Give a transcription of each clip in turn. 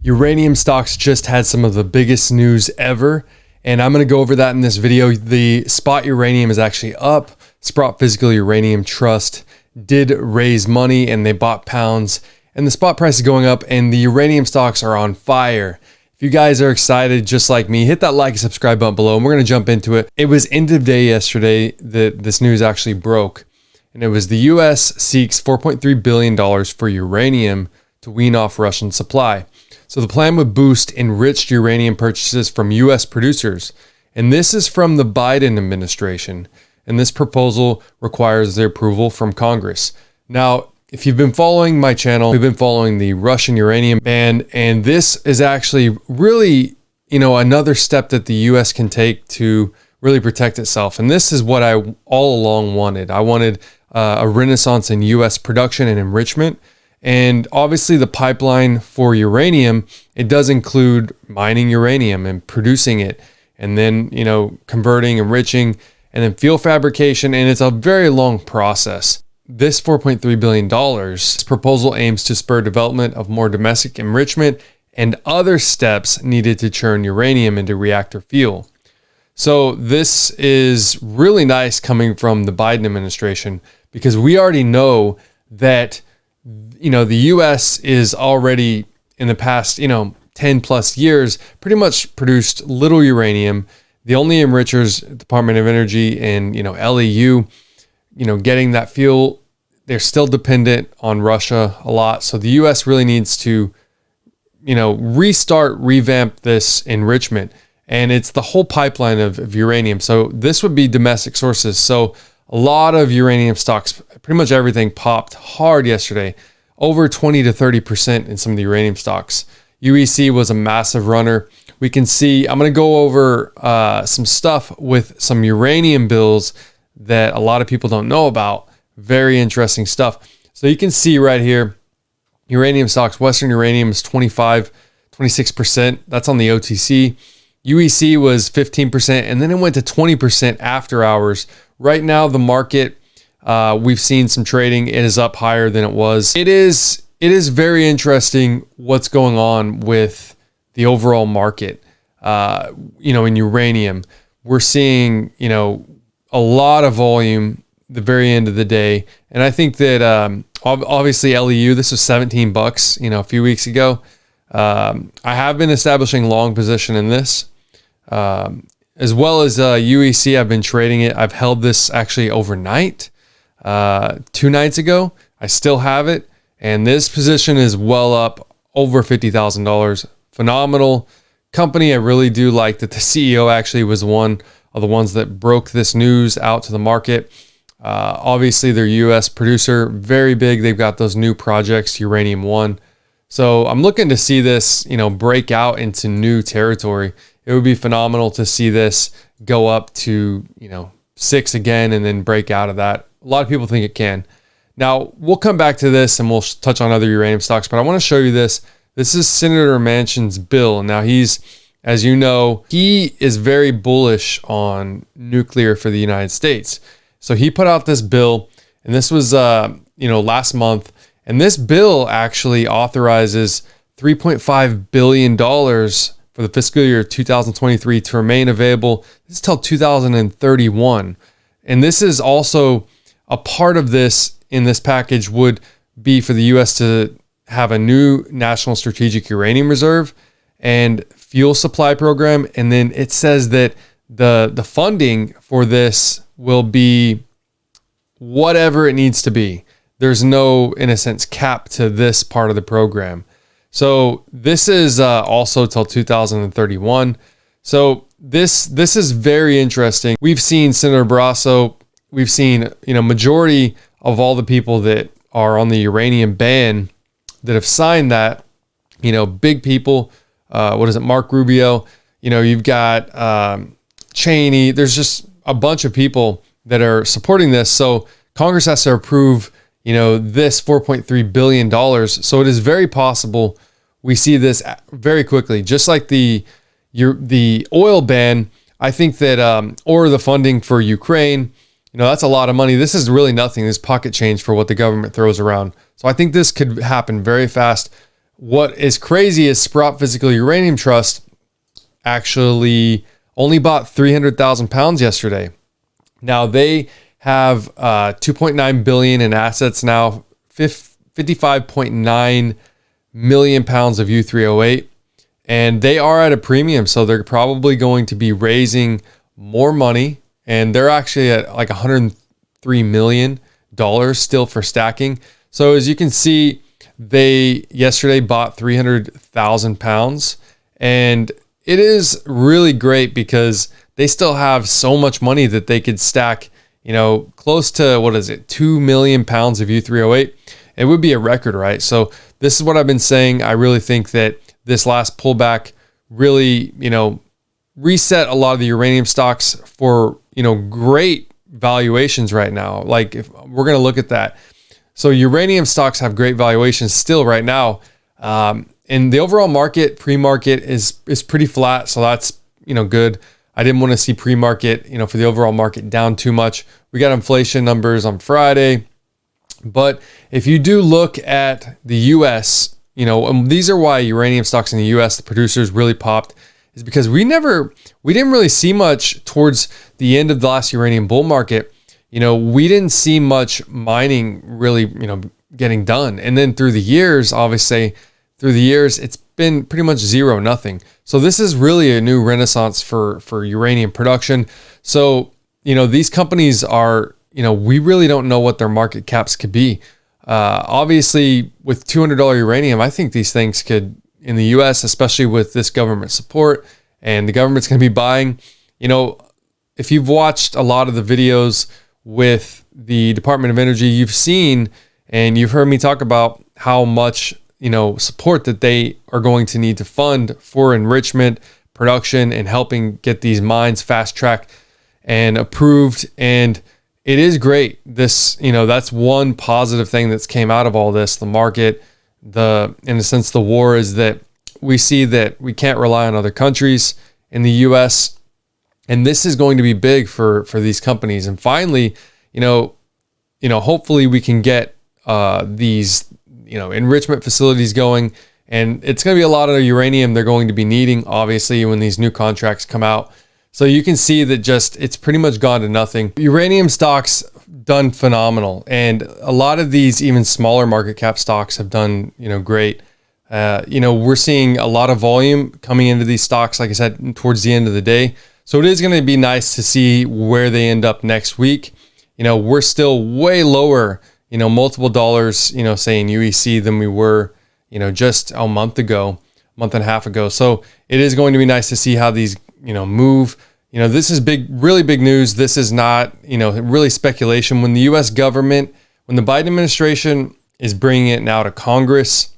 Uranium stocks just had some of the biggest news ever, and I'm going to go over that in this video. The spot uranium is actually up. Sprott Physical Uranium Trust did raise money and they bought pounds, and the spot price is going up and the uranium stocks are on fire. If you guys are excited just like me, hit that like and subscribe button below and we're going to jump into it. It was end of day yesterday that this news actually broke, and it was the US seeks $4.3 billion for uranium to wean off Russian supply. So the plan would boost enriched uranium purchases from US producers. And this is from the Biden administration. And this proposal requires the approval from Congress. Now, if you've been following my channel, we've been following the Russian uranium ban, and this is actually really, another step that the US can take to really protect itself. And this is what I all along wanted. I wanted a renaissance in US production and enrichment. And obviously the pipeline for uranium, it does include mining uranium and producing it, and then, converting, enriching, and then fuel fabrication. And it's a very long process. This $4.3 billion proposal aims to spur development of more domestic enrichment and other steps needed to turn uranium into reactor fuel. So this is really nice coming from the Biden administration, because we already know that the US is already in the past, 10 plus years, pretty much produced little uranium. The only enrichers, Department of Energy and, LEU, getting that fuel, they're still dependent on Russia a lot. So the US really needs to, revamp this enrichment. And it's the whole pipeline of uranium. So this would be domestic sources. So a lot of uranium stocks, pretty much everything popped hard yesterday, over 20 to 30% in some of the uranium stocks. UEC was a massive runner. We can see, I'm going to go over some stuff with some uranium bills that a lot of people don't know about. Very interesting stuff. So you can see right here, uranium stocks, Western Uranium is 26%. That's on the OTC. UEC was 15%, and then it went to 20% after hours. Right now, the market, we've seen some trading. It is up higher than it was. It is very interesting what's going on with the overall market. In uranium, we're seeing, a lot of volume the very end of the day. And I think that, obviously LEU, this was $17, a few weeks ago. I have been establishing long position in this, as well as UEC. I've been trading it. I've held this actually overnight, 2 nights ago. I still have it. And this position is well up over $50,000. Phenomenal company. I really do like that the CEO actually was one of the ones that broke this news out to the market. Obviously, they're US producer, very big. They've got those new projects, Uranium I. So I'm looking to see this, break out into new territory. It would be phenomenal to see this go up to, 6 again and then break out of that. A lot of people think it can. Now, we'll come back to this and we'll touch on other uranium stocks, but I want to show you this. This is Senator Manchin's bill. Now, he's, as you know, he is very bullish on nuclear for the United States. So he put out this bill, and this was, last month. And this bill actually authorizes $3.5 billion for the fiscal year 2023 to remain available. This is till 2031. And this is also a part of this in this package would be for the U.S. to have a new national strategic uranium reserve and fuel supply program. And then it says that the funding for this will be whatever it needs to be. There's no, in a sense, cap to this part of the program. So this is also till 2031. So this is very interesting. We've seen Senator Barrasso. We've seen, majority of all the people that are on the uranium ban that have signed that, big people. Mark Rubio. You've got Cheney. There's just a bunch of people that are supporting this. So Congress has to approve, this $4.3 billion. So it is very possible we see this very quickly, just like the oil ban. I think that, or the funding for Ukraine, that's a lot of money. This is really nothing. This is pocket change for what the government throws around. So I think this could happen very fast. what is crazy is Sprott Physical Uranium Trust actually only bought 300,000 pounds yesterday. Now they have 2.9 billion in assets now, 55.9 million pounds of U3O8, and they are at a premium. So they're probably going to be raising more money, and they're actually at like $103 million still for stacking. So as you can see, they yesterday bought 300,000 pounds, and it is really great because they still have so much money that they could stack, close to, 2 million pounds of U3O8. It would be a record, right? So this is what I've been saying. I really think that this last pullback really, reset a lot of the uranium stocks for, great valuations right now. Like if we're going to look at that. So uranium stocks have great valuations still right now. And the overall market, pre-market is pretty flat. So that's, good. I didn't want to see pre-market, for the overall market down too much. We got inflation numbers on Friday. But if you do look at the US, and these are why uranium stocks in the US, the producers really popped, is because we didn't really see much towards the end of the last uranium bull market. We didn't see much mining really, getting done. And then through the years, obviously, it's been pretty much zero, nothing. So this is really a new renaissance for uranium production. So, these companies are, we really don't know what their market caps could be. Obviously, with $200 uranium, I think these things could, in the US, especially with this government support, and the government's going to be buying, if you've watched a lot of the videos with the Department of Energy, you've seen and you've heard me talk about how much, support that they are going to need to fund for enrichment, production, and helping get these mines fast-tracked and approved. And it is great. This, that's one positive thing that's came out of all this. The market, in a sense, the war, is that we see that we can't rely on other countries in the US. And this is going to be big for these companies. And finally, hopefully we can get these, enrichment facilities going. And it's going to be a lot of uranium they're going to be needing, obviously, when these new contracts come out. So you can see that it's pretty much gone to nothing. Uranium stocks done phenomenal. And a lot of these even smaller market cap stocks have done, great. We're seeing a lot of volume coming into these stocks, like I said, towards the end of the day. So it is going to be nice to see where they end up next week. We're still way lower, multiple dollars, say in UEC than we were, just a month and a half ago. So it is going to be nice to see how these, move. This is really big news. This is not, really speculation. When the US government, when the Biden administration is bringing it now to Congress,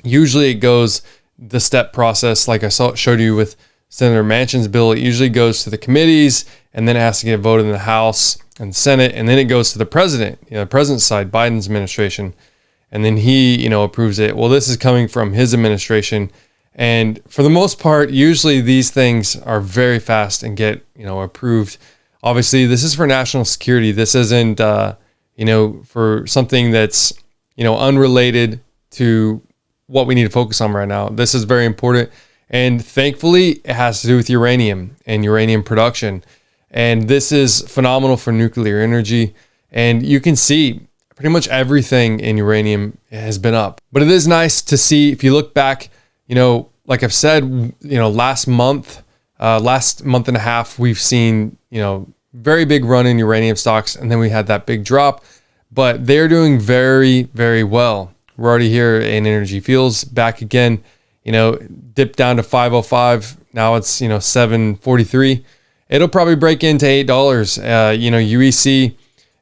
usually it goes the step process, like I showed you with Senator Manchin's bill. It usually goes to the committees, and then it has to get voted in the House and Senate, and then it goes to the president, the president's side, Biden's administration, and then he, approves it. Well, this is coming from his administration, and for the most part, usually these things are very fast and get, approved. Obviously, this is for national security. This isn't, for something that's, unrelated to what we need to focus on right now. This is very important. And thankfully, it has to do with uranium and uranium production. And this is phenomenal for nuclear energy. And you can see pretty much everything in uranium has been up. But it is nice to see, if you look back, like I've said, last month and a half, we've seen, very big run in uranium stocks. And then we had that big drop. But they're doing very, very well. We're already here in Energy Fuels, back again. Dipped down to 505. Now it's, 743. It'll probably break into $8. UEC,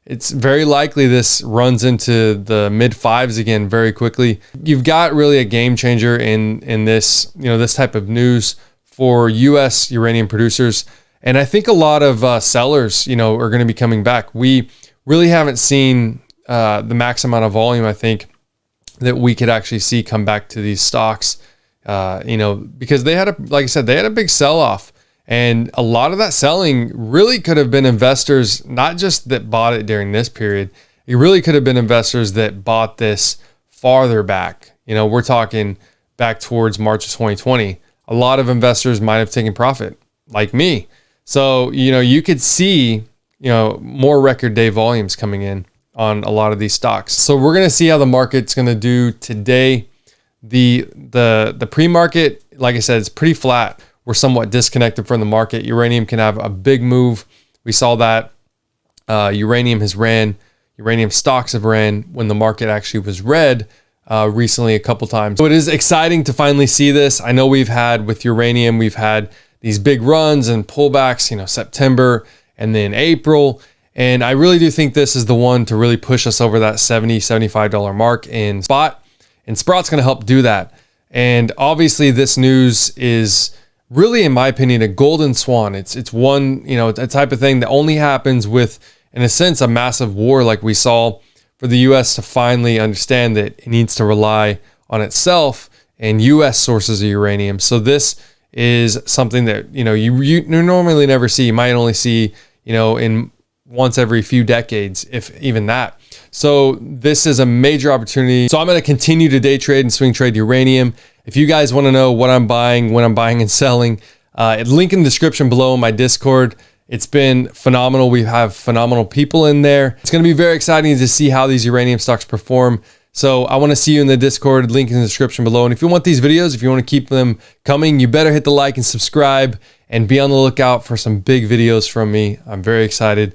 it's very likely this runs into the mid fives again very quickly. You've got really a game changer in this, this type of news for US uranium producers. And I think a lot of sellers, are going to be coming back. We really haven't seen the max amount of volume, I think, that we could actually see come back to these stocks. Because they had like I said, they had a big sell-off, and a lot of that selling really could have been investors, not just that bought it during this period. It really could have been investors that bought this farther back, We're talking back towards March of 2020. A lot of investors might have taken profit, like me. So, you could see, more record day volumes coming in on a lot of these stocks. So we're going to see how the market's going to do today. The pre-market, like I said, it's pretty flat. We're somewhat disconnected from the market. Uranium can have a big move. We saw that uranium stocks have ran when the market actually was red recently a couple times. So it is exciting to finally see this. I know we've had these big runs and pullbacks, September and then April. And I really do think this is the one to really push us over that $70, $75 mark in SPUT. And SPUT's going to help do that. And obviously this news is really, in my opinion, a golden swan. It's one, a type of thing that only happens with, in a sense, a massive war like we saw, for the U.S. to finally understand that it needs to rely on itself and U.S. sources of uranium. So this is something that, you normally never see. You might only see, in once every few decades, if even that. So this is a major opportunity. So I'm going to continue to day trade and swing trade uranium. If you guys want to know what I'm buying, when I'm buying and selling, link in the description below in my Discord. It's been phenomenal. We have phenomenal people in there. It's going to be very exciting to see how these uranium stocks perform. So I want to see you in the Discord, link in the description below. And if you want these videos, if you want to keep them coming, you better hit the like and subscribe and be on the lookout for some big videos from me. I'm very excited.